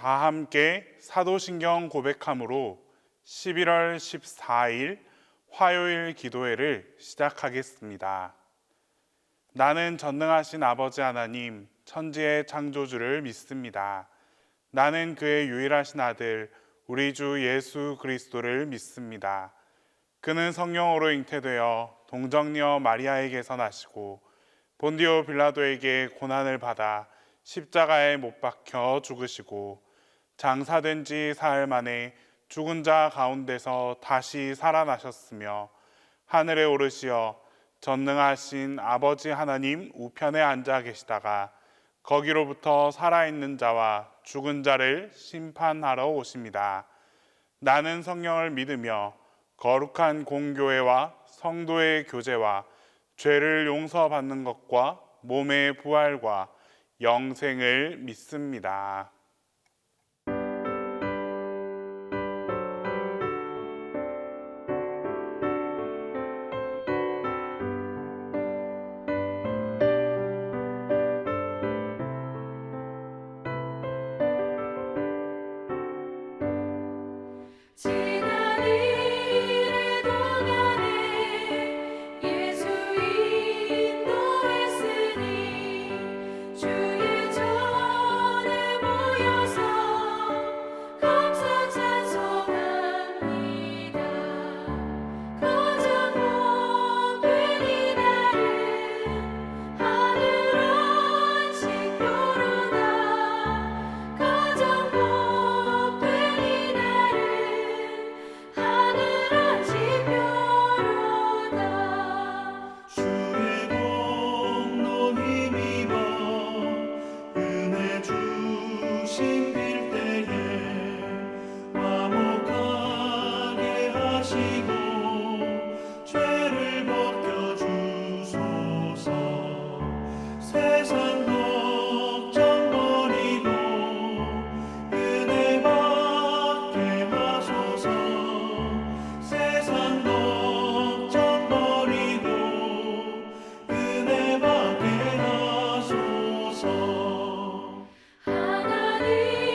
다 함께 사도신경 고백함으로 11월 14일 화요일 기도회를 시작하겠습니다. 나는 전능하신 아버지 하나님, 천지의 창조주를 믿습니다. 나는 그의 유일하신 아들, 우리 주 예수 그리스도를 믿습니다. 그는 성령으로 잉태되어 동정녀 마리아에게서 나시고 본디오 빌라도에게 고난을 받아 십자가에 못 박혀 죽으시고 장사된 지 사흘 만에 죽은 자 가운데서 다시 살아나셨으며 하늘에 오르시어 전능하신 아버지 하나님 우편에 앉아 계시다가 거기로부터 살아있는 자와 죽은 자를 심판하러 오십니다. 나는 성령을 믿으며 거룩한 공교회와 성도의 교제와 죄를 용서받는 것과 몸의 부활과 영생을 믿습니다. 지난 일의 동안에 예수 인도했으니 주의 전에 모여서 감사 찬송합니다. 가장 복된 이날은 하늘 안식 표로다. 가장 복된 이날은 하늘 안식 표로다. 주의 공로 힘입어 은혜 주심 빌 때에 화목하게 하시고 죄를 벗겨 주소서. 세상 걱정 버리고 은혜 받게 하소서. 세상 걱정 버리고 은혜 받게 하소서. 하나님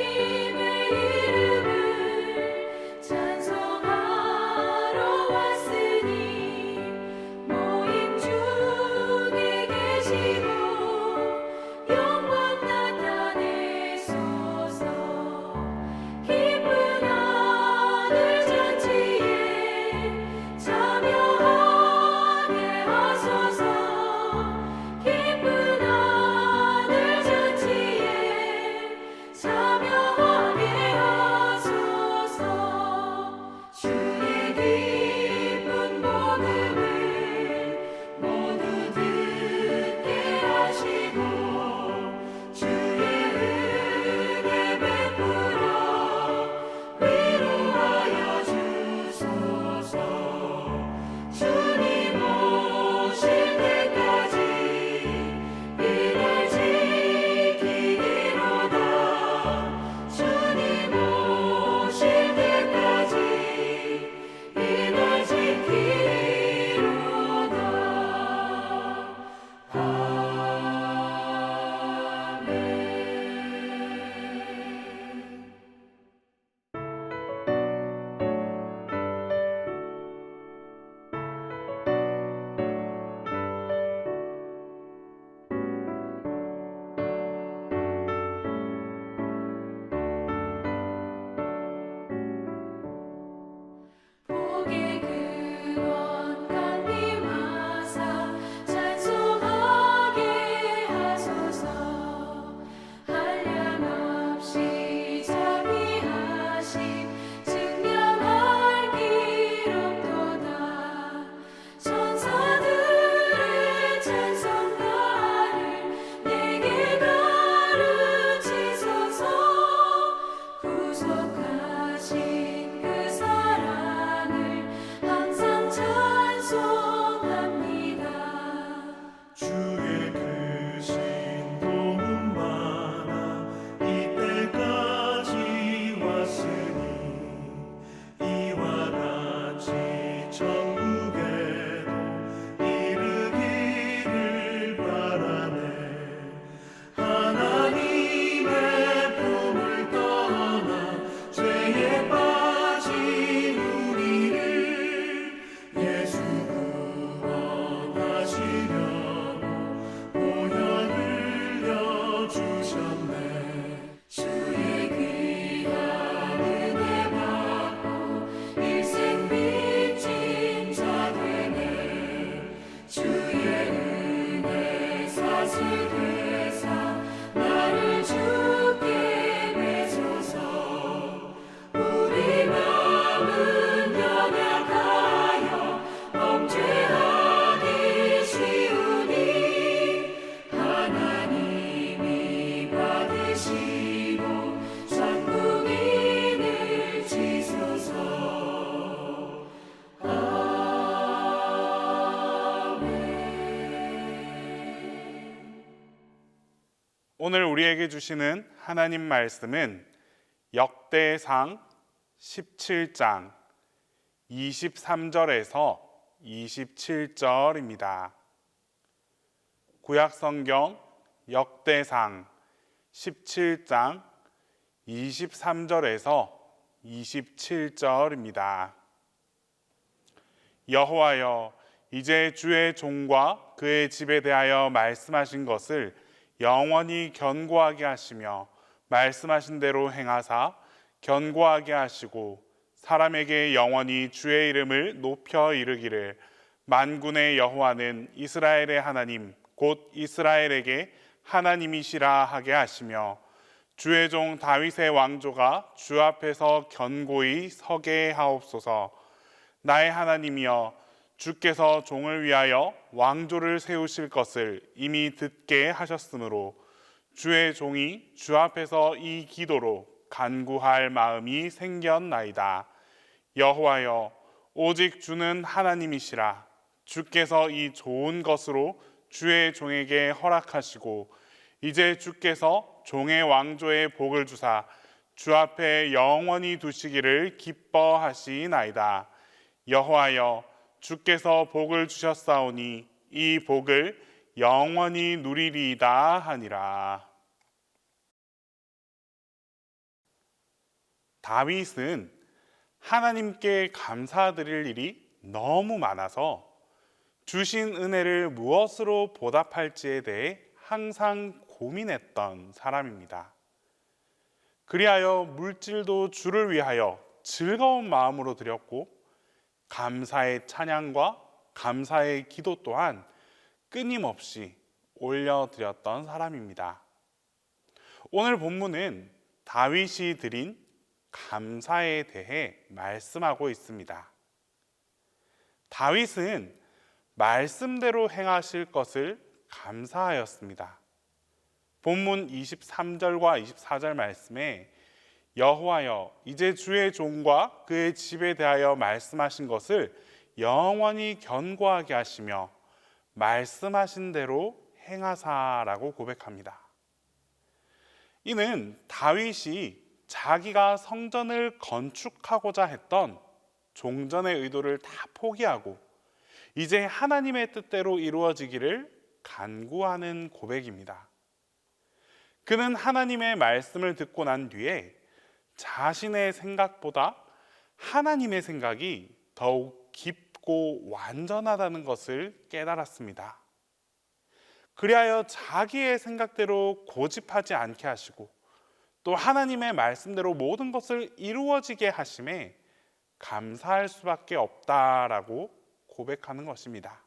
오늘 우리에게 주시는 하나님 말씀은 역대상 17장 23절에서 27절입니다. 구약성경 역대상 17장 23절에서 27절입니다. 여호와여, 이제 주의 종과 그의 집에 대하여 말씀하신 것을 영원히 견고하게 하시며 말씀하신 대로 행하사 견고하게 하시고 사람에게 영원히 주의 이름을 높여 이르기를 만군의 여호와는 이스라엘의 하나님 곧 이스라엘에게 하나님이시라 하게 하시며 주의 종 다윗의 왕조가 주 앞에서 견고히 서게 하옵소서. 나의 하나님이여, 주께서 종을 위하여 왕조를 세우실 것을 이미 듣게 하셨으므로 주의 종이 주 앞에서 이 기도로 간구할 마음이 생겼나이다. 여호와여, 오직 주는 하나님이시라. 주께서 이 좋은 것으로 주의 종에게 허락하시고 이제 주께서 종의 왕조에 복을 주사 주 앞에 영원히 두시기를 기뻐하시나이다. 여호와여, 주께서 복을 주셨사오니 이 복을 영원히 누리리이다 하니라. 다윗은 하나님께 감사드릴 일이 너무 많아서 주신 은혜를 무엇으로 보답할지에 대해 항상 고민했던 사람입니다. 그리하여 물질도 주를 위하여 즐거운 마음으로 드렸고 감사의 찬양과 감사의 기도 또한 끊임없이 올려드렸던 사람입니다. 오늘 본문은 다윗이 드린 감사에 대해 말씀하고 있습니다. 다윗은 말씀대로 행하실 것을 감사하였습니다. 본문 23절과 24절 말씀에 여호와여, 이제 주의 종과 그의 집에 대하여 말씀하신 것을 영원히 견고하게 하시며 말씀하신 대로 행하사라고 고백합니다. 이는 다윗이 자기가 성전을 건축하고자 했던 종전의 의도를 다 포기하고 이제 하나님의 뜻대로 이루어지기를 간구하는 고백입니다. 그는 하나님의 말씀을 듣고 난 뒤에 자신의 생각보다 하나님의 생각이 더욱 깊고 완전하다는 것을 깨달았습니다. 그리하여 자기의 생각대로 고집하지 않게 하시고 또 하나님의 말씀대로 모든 것을 이루어지게 하심에 감사할 수밖에 없다라고 고백하는 것입니다.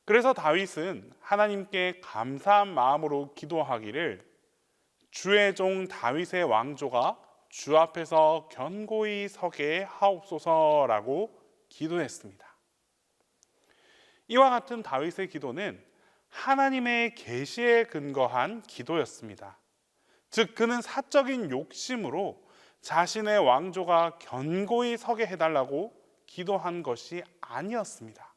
그래서 다윗은 하나님께 감사한 마음으로 기도하기를 주의 종 다윗의 왕조가 주 앞에서 견고히 서게 하옵소서라고 기도했습니다. 이와 같은 다윗의 기도는 하나님의 계시에 근거한 기도였습니다. 즉 그는 사적인 욕심으로 자신의 왕조가 견고히 서게 해달라고 기도한 것이 아니었습니다.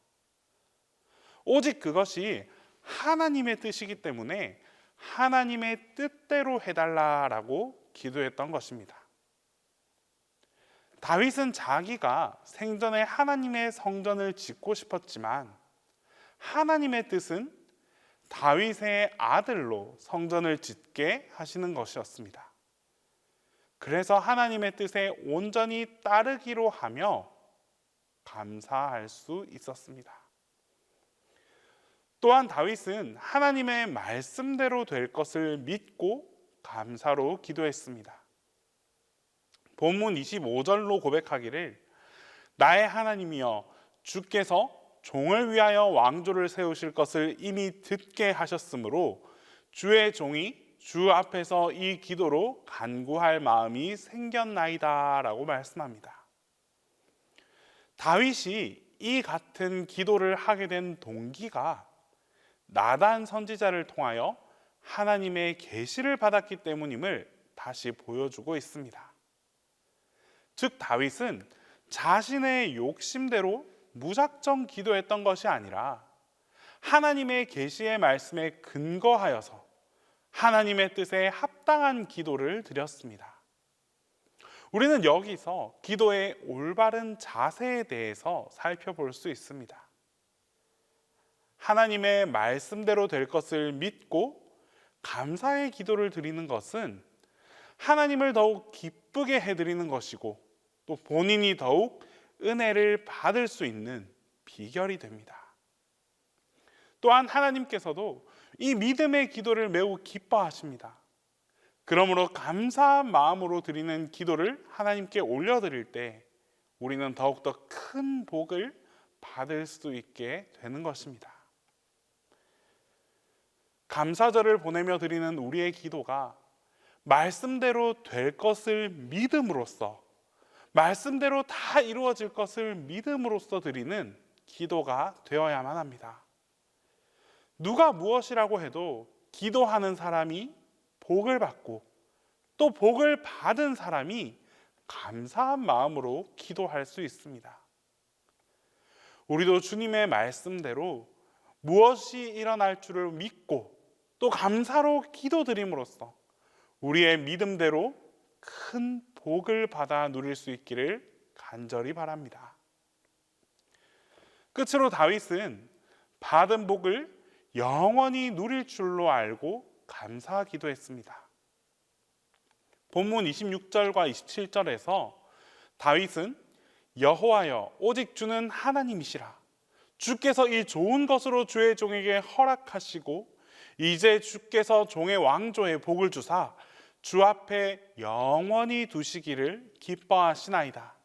오직 그것이 하나님의 뜻이기 때문에 하나님의 뜻대로 해달라라고 기도했던 것입니다. 다윗은 자기가 생전에 하나님의 성전을 짓고 싶었지만 하나님의 뜻은 다윗의 아들로 성전을 짓게 하시는 것이었습니다. 그래서 하나님의 뜻에 온전히 따르기로 하며 감사할 수 있었습니다. 또한 다윗은 하나님의 말씀대로 될 것을 믿고 감사로 기도했습니다. 본문 25절로 고백하기를 나의 하나님이여, 주께서 종을 위하여 왕조를 세우실 것을 이미 듣게 하셨으므로 주의 종이 주 앞에서 이 기도로 간구할 마음이 생겼나이다 라고 말씀합니다. 다윗이 이 같은 기도를 하게 된 동기가 나단 선지자를 통하여 하나님의 계시를 받았기 때문임을 다시 보여주고 있습니다. 즉 다윗은 자신의 욕심대로 무작정 기도했던 것이 아니라 하나님의 계시의 말씀에 근거하여서 하나님의 뜻에 합당한 기도를 드렸습니다. 우리는 여기서 기도의 올바른 자세에 대해서 살펴볼 수 있습니다. 하나님의 말씀대로 될 것을 믿고 감사의 기도를 드리는 것은 하나님을 더욱 기쁘게 해드리는 것이고 또 본인이 더욱 은혜를 받을 수 있는 비결이 됩니다. 또한 하나님께서도 이 믿음의 기도를 매우 기뻐하십니다. 그러므로 감사한 마음으로 드리는 기도를 하나님께 올려드릴 때 우리는 더욱더 큰 복을 받을 수 있게 되는 것입니다. 감사절을 보내며 드리는 우리의 기도가 말씀대로 될 것을 믿음으로써, 말씀대로 다 이루어질 것을 믿음으로써 드리는 기도가 되어야만 합니다. 누가 무엇이라고 해도 기도하는 사람이 복을 받고 또 복을 받은 사람이 감사한 마음으로 기도할 수 있습니다. 우리도 주님의 말씀대로 무엇이 일어날 줄을 믿고 또 감사로 기도드림으로써 우리의 믿음대로 큰 복을 받아 누릴 수 있기를 간절히 바랍니다. 끝으로 다윗은 받은 복을 영원히 누릴 줄로 알고 감사하기도 했습니다. 본문 26절과 27절에서 다윗은 여호와여 오직 주는 하나님이시라 주께서 이 좋은 것으로 주의 종에게 허락하시고 이제 주께서 종의 왕조에 복을 주사 주 앞에 영원히 두시기를 기뻐하시나이다.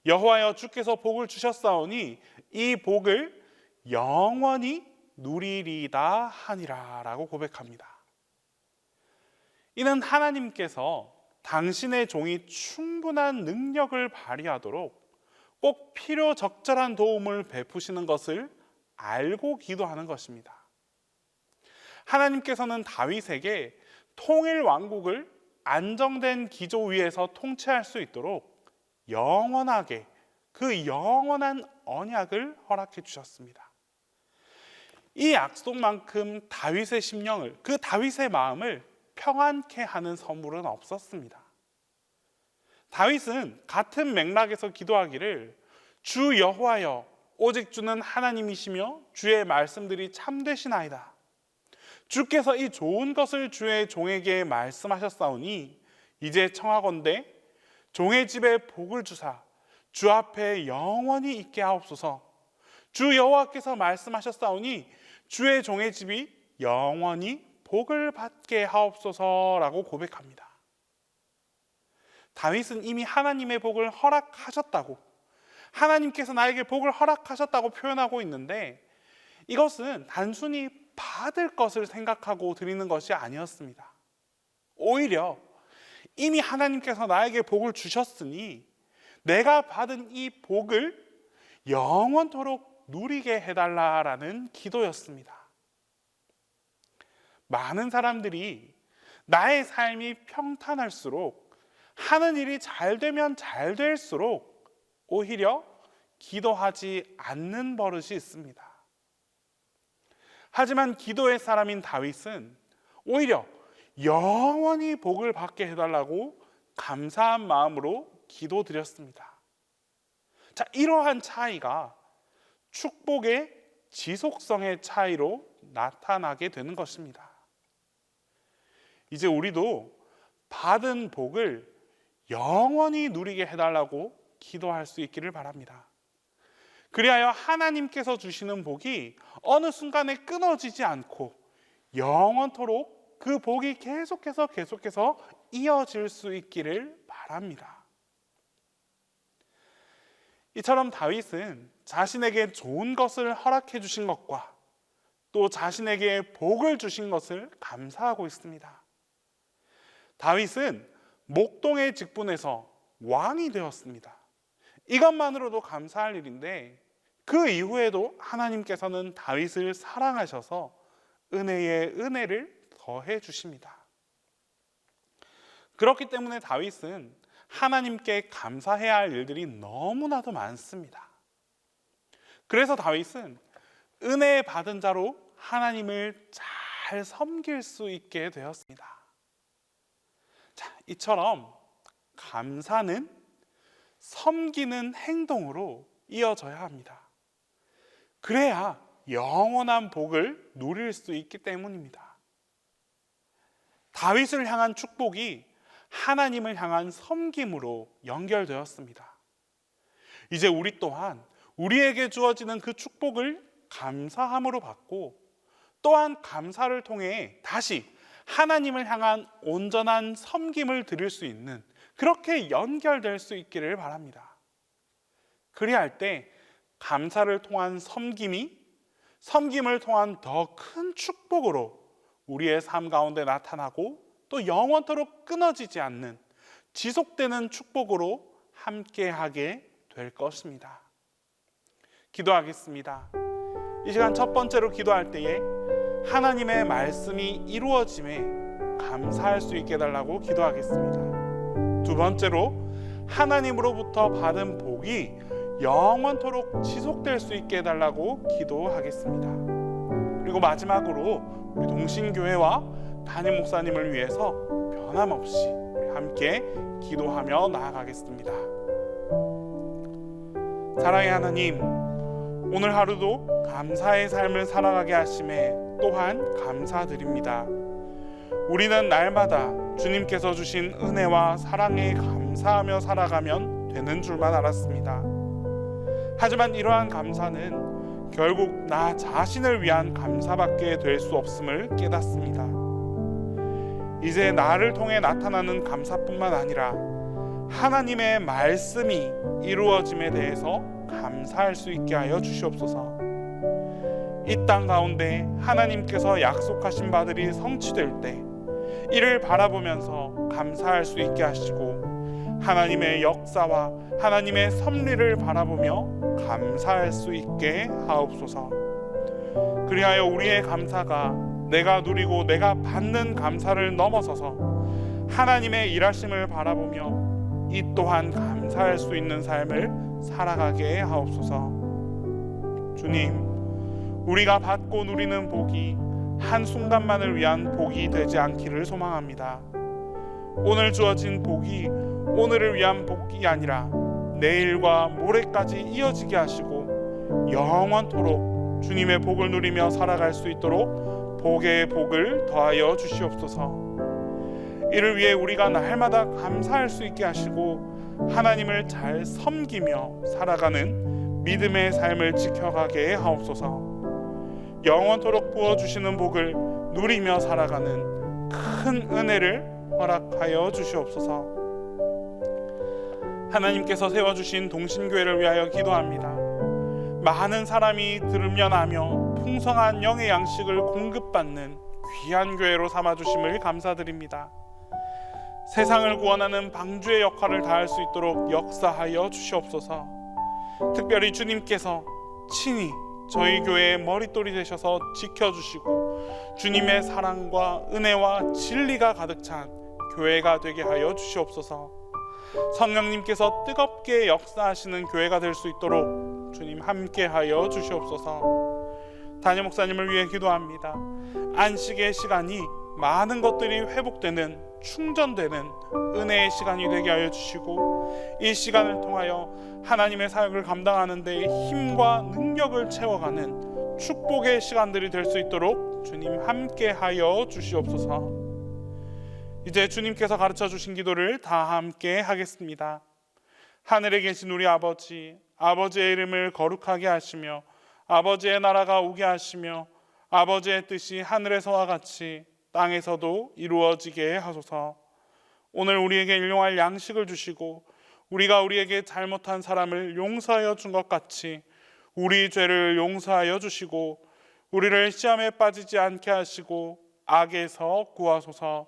여호와여 주께서 복을 주셨사오니 이 복을 영원히 누리리다 하니라 라고 고백합니다. 이는 하나님께서 당신의 종이 충분한 능력을 발휘하도록 꼭 필요 적절한 도움을 베푸시는 것을 알고 기도하는 것입니다. 하나님께서는 다윗에게 통일 왕국을 안정된 기조 위에서 통치할 수 있도록 영원하게 그 영원한 언약을 허락해 주셨습니다. 이 약속만큼 다윗의 심령을, 그 다윗의 마음을 평안케 하는 선물은 없었습니다. 다윗은 같은 맥락에서 기도하기를 주 여호와여 오직 주는 하나님이시며 주의 말씀들이 참되시나이다. 주께서 이 좋은 것을 주의 종에게 말씀하셨사오니 이제 청하건대 종의 집에 복을 주사 주 앞에 영원히 있게 하옵소서. 주 여호와께서 말씀하셨사오니 주의 종의 집이 영원히 복을 받게 하옵소서라고 고백합니다. 다윗은 이미 하나님의 복을 허락하셨다고, 하나님께서 나에게 복을 허락하셨다고 표현하고 있는데 이것은 단순히 받을 것을 생각하고 드리는 것이 아니었습니다. 오히려 이미 하나님께서 나에게 복을 주셨으니 내가 받은 이 복을 영원토록 누리게 해달라라는 기도였습니다. 많은 사람들이 나의 삶이 평탄할수록, 하는 일이 잘 되면 잘 될수록 오히려 기도하지 않는 버릇이 있습니다. 하지만 기도의 사람인 다윗은 오히려 영원히 복을 받게 해달라고 감사한 마음으로 기도드렸습니다. 자, 이러한 차이가 축복의 지속성의 차이로 나타나게 되는 것입니다. 이제 우리도 받은 복을 영원히 누리게 해달라고 기도할 수 있기를 바랍니다. 그리하여 하나님께서 주시는 복이 어느 순간에 끊어지지 않고 영원토록 그 복이 계속해서 이어질 수 있기를 바랍니다. 이처럼 다윗은 자신에게 좋은 것을 허락해 주신 것과 또 자신에게 복을 주신 것을 감사하고 있습니다. 다윗은 목동의 직분에서 왕이 되었습니다. 이것만으로도 감사할 일인데 그 이후에도 하나님께서는 다윗을 사랑하셔서 은혜에 은혜를 더해 주십니다. 그렇기 때문에 다윗은 하나님께 감사해야 할 일들이 너무나도 많습니다. 그래서 다윗은 은혜 받은 자로 하나님을 잘 잘 섬길 수 있게 되었습니다. 자, 이처럼 감사는 섬기는 행동으로 이어져야 합니다. 그래야 영원한 복을 누릴 수 있기 때문입니다. 다윗을 향한 축복이 하나님을 향한 섬김으로 연결되었습니다. 이제 우리 또한 우리에게 주어지는 그 축복을 감사함으로 받고, 또한 감사를 통해 다시 하나님을 향한 온전한 섬김을 드릴 수 있는, 그렇게 연결될 수 있기를 바랍니다. 그리할 때 감사를 통한 섬김을 통한 더 큰 축복으로 우리의 삶 가운데 나타나고, 또 영원토록 끊어지지 않는 지속되는 축복으로 함께하게 될 것입니다. 기도하겠습니다. 이 시간 첫 번째로 기도할 때에 하나님의 말씀이 이루어짐에 감사할 수 있게 해달라고 기도하겠습니다. 두 번째로 하나님으로부터 받은 복이 영원토록 지속될 수 있게 해달라고 기도하겠습니다. 그리고 마지막으로 우리 동신교회와 담임 목사님을 위해서 변함없이 우리 함께 기도하며 나아가겠습니다. 사랑의 하나님, 오늘 하루도 감사의 삶을 살아가게 하심에 또한 감사드립니다. 우리는 날마다 주님께서 주신 은혜와 사랑에 감사하며 살아가면 되는 줄만 알았습니다. 하지만 이러한 감사는 결국 나 자신을 위한 감사밖에 될 수 없음을 깨닫습니다. 이제 나를 통해 나타나는 감사뿐만 아니라 하나님의 말씀이 이루어짐에 대해서 감사할 수 있게 하여 주시옵소서. 이 땅 가운데 하나님께서 약속하신 바들이 성취될 때 이를 바라보면서 감사할 수 있게 하시고, 하나님의 역사와 하나님의 섭리를 바라보며 감사할 수 있게 하옵소서. 그리하여 우리의 감사가 내가 누리고 내가 받는 감사를 넘어서서 하나님의 일하심을 바라보며 이 또한 감사할 수 있는 삶을 살아가게 하옵소서. 주님, 우리가 받고 누리는 복이 한순간만을 위한 복이 되지 않기를 소망합니다. 오늘 주어진 복이 오늘을 위한 복이 아니라 내일과 모레까지 이어지게 하시고, 영원토록 주님의 복을 누리며 살아갈 수 있도록 복의 복을 더하여 주시옵소서. 이를 위해 우리가 날마다 감사할 수 있게 하시고, 하나님을 잘 섬기며 살아가는 믿음의 삶을 지켜가게 하옵소서. 영원토록 부어주시는 복을 누리며 살아가는 큰 은혜를 허락하여 주시옵소서. 하나님께서 세워주신 동신교회를 위하여 기도합니다. 많은 사람이 들으면 하며 풍성한 영의 양식을 공급받는 귀한 교회로 삼아주심을 감사드립니다. 세상을 구원하는 방주의 역할을 다할 수 있도록 역사하여 주시옵소서. 특별히 주님께서 친히 저희 교회의 머릿돌이 되셔서 지켜주시고 주님의 사랑과 은혜와 진리가 가득 찬 교회가 되게 하여 주시옵소서. 성령님께서 뜨겁게 역사하시는 교회가 될 수 있도록 주님 함께하여 주시옵소서. 담임 목사님을 위해 기도합니다. 안식의 시간이 많은 것들이 회복되는, 충전되는 은혜의 시간이 되게 하여 주시고, 이 시간을 통하여 하나님의 사역을 감당하는 데 힘과 능력을 채워가는 축복의 시간들이 될 수 있도록 주님 함께하여 주시옵소서. 이제 주님께서 가르쳐 주신 기도를 다 함께 하겠습니다. 하늘에 계신 우리 아버지, 아버지의 이름을 거룩하게 하시며 아버지의 나라가 오게 하시며 아버지의 뜻이 하늘에서와 같이 땅에서도 이루어지게 하소서. 오늘 우리에게 일용할 양식을 주시고 우리가 우리에게 잘못한 사람을 용서하여 준 것 같이 우리 죄를 용서하여 주시고 우리를 시험에 빠지지 않게 하시고 악에서 구하소서.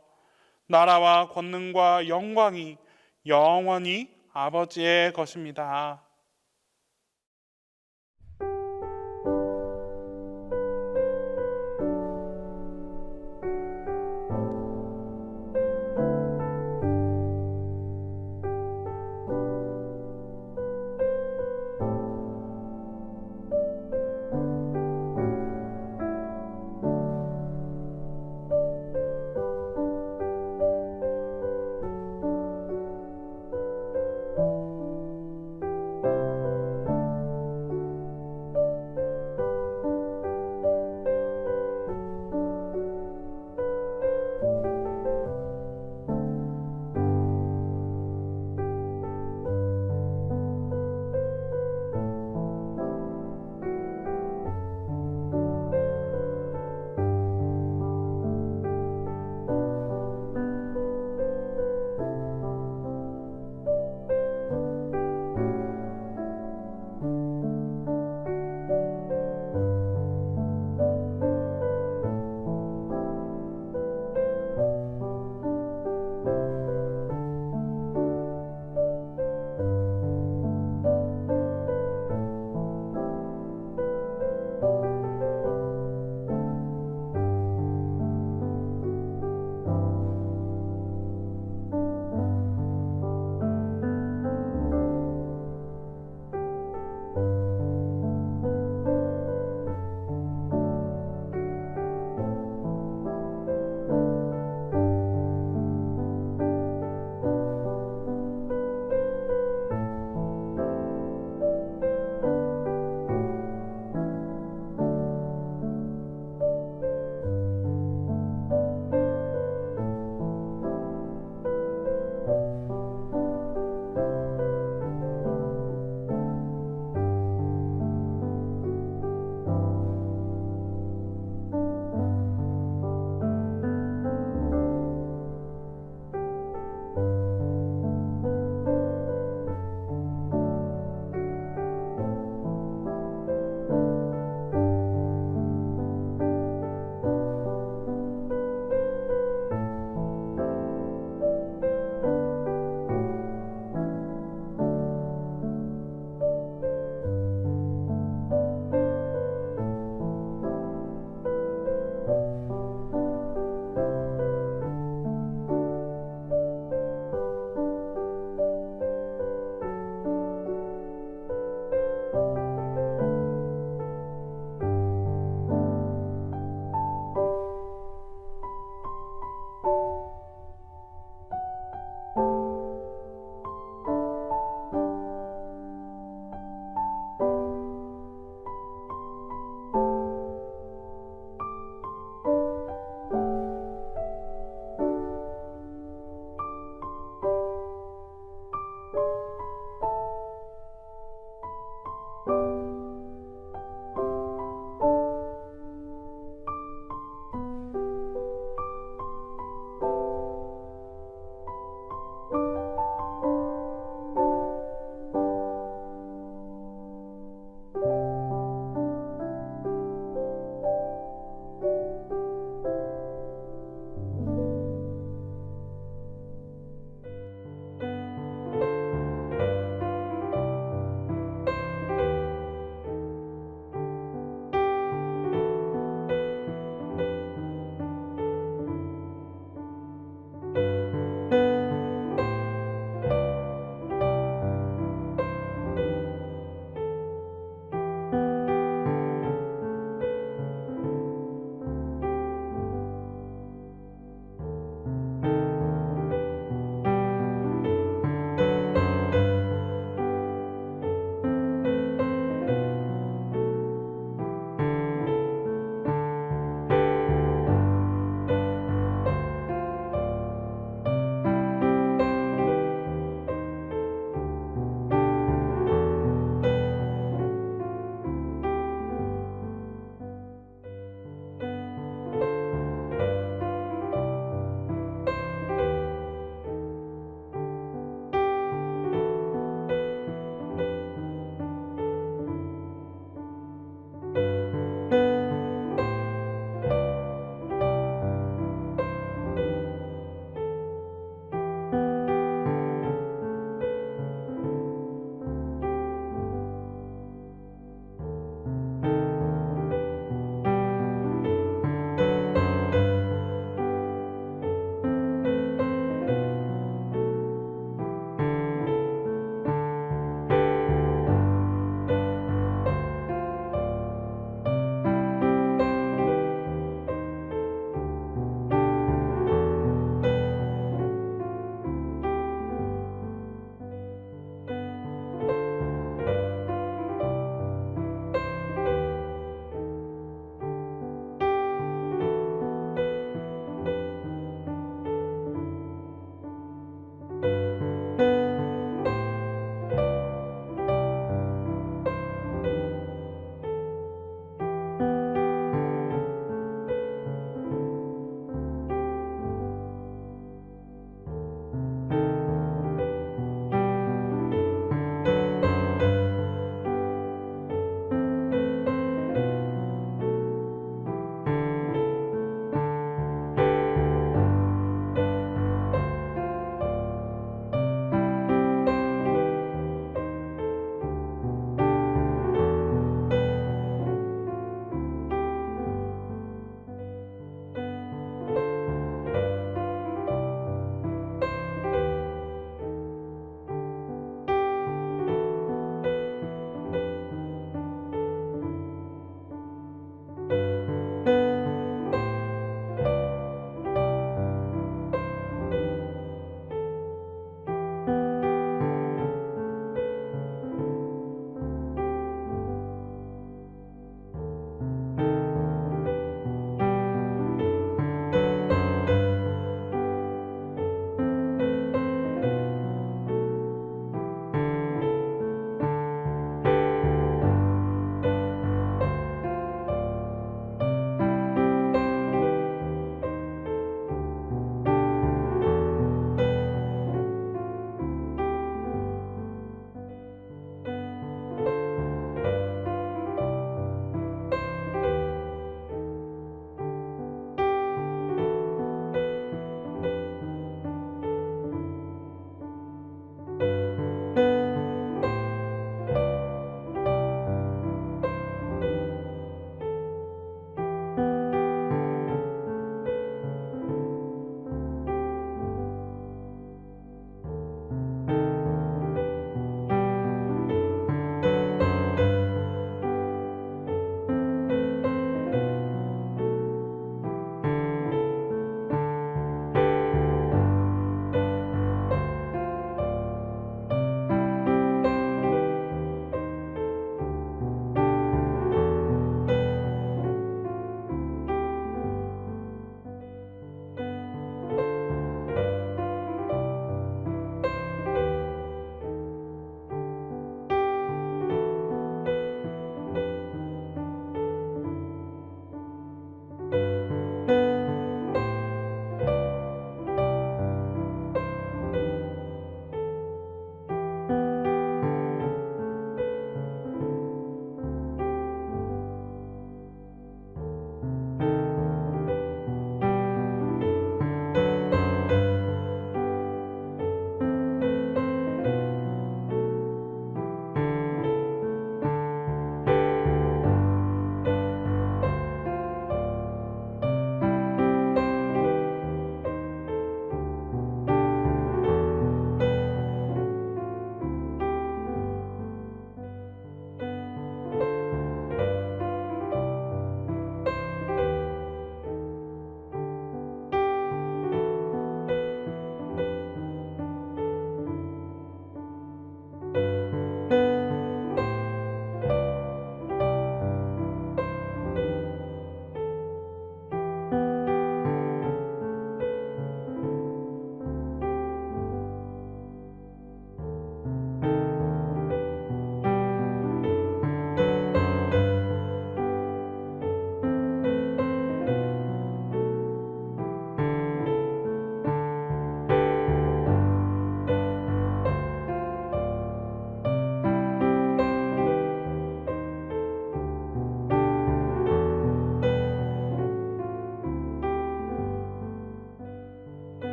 나라와 권능과 영광이 영원히 아버지의 것입니다.